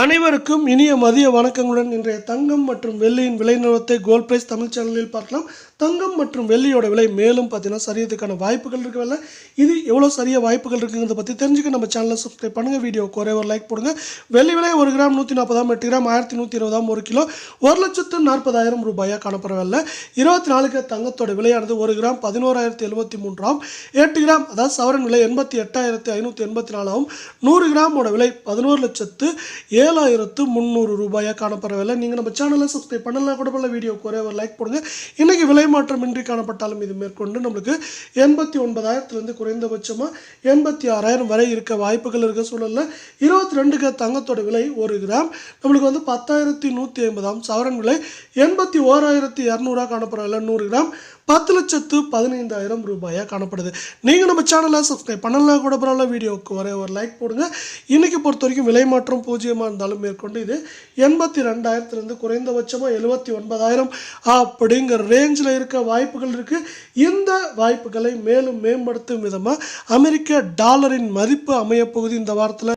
அனைவருக்கும் இனிய மதிய வணக்கங்களுடன் இன்றைய தங்கம் மற்றும் வெள்ளியின் விலை நிலவரத்தை கோல்ட் பிரைஸ் தமிழ் சேனலில் பார்க்கலாம். தங்கம் மற்றும் வெள்ளியோட விலை மேலும் பார்த்தீங்கன்னா சரியதுக்கான வாய்ப்புகள் இருக்கவில்லை. இது எவ்வளோ சரியாக வாய்ப்புகள் இருக்குங்கிறத பற்றி தெரிஞ்சுக்க நம்ம சேனலை சப்ஸ்கிரைப் பண்ணுங்கள். வீடியோக்கு ஒரே ஒரு லைக் போடுங்க. வெள்ளி விலை 1 கிராம் 140, 8 கிராம் 1120, 1 கிலோ 1,40,000 ரூபாயாக காணப்படவில்லை. 24 தங்கத்தோட விலையானது 1 கிராம் 11,073, 8 கிராம் அதாவது சவரன் விலை 88,584, 100 கிராமோட விலை 11,07,300 ரூபாயாக காணப்படவில்லை. நீங்கள் நம்ம சேனலை சப்ஸ்கிரைப் பண்ணலாம் கூட பண்ணல. வீடியோக்கு ஒரே ஒரு லைக் போடுங்க. இன்றைக்கி விலை மாற்றம் இன்றி காணப்பட்டாலும் இது மேற்கொண்டு நம்மளுக்கு 89,000 குறைந்தபட்சமாக 86,000 வரை இருக்க வாய்ப்புகள் இருக்க சூழலில் 22 தங்கத்தோட விலை 1 கிராம் நம்மளுக்கு 10,150, சவரன் விலை 81,200 காணப்படவில்லை. 100 கிராம் 10,15,000 ரூபாயாக காணப்படுது. நீங்கள் நம்ம சேனலை சப்ஸ்கிரைப் பண்ணலாம் கூட பரவாயில்ல. வீடியோவுக்கு ஒரே ஒரு லைக் போடுங்க. இன்றைக்கி பொறுத்த வரைக்கும் விலை மாற்றம் 0 இருந்தாலும் மேற்கொண்டு இது 82,000 குறைந்தபட்சமாக 79,000 அப்படிங்கிற ரேஞ்சில் இருக்க வாய்ப்புகள் இருக்குது. இந்த வாய்ப்புகளை மேலும் மேம்படுத்தும் விதமாக அமெரிக்க டாலரின் மதிப்பு அமையப்போகுது இந்த வாரத்தில்.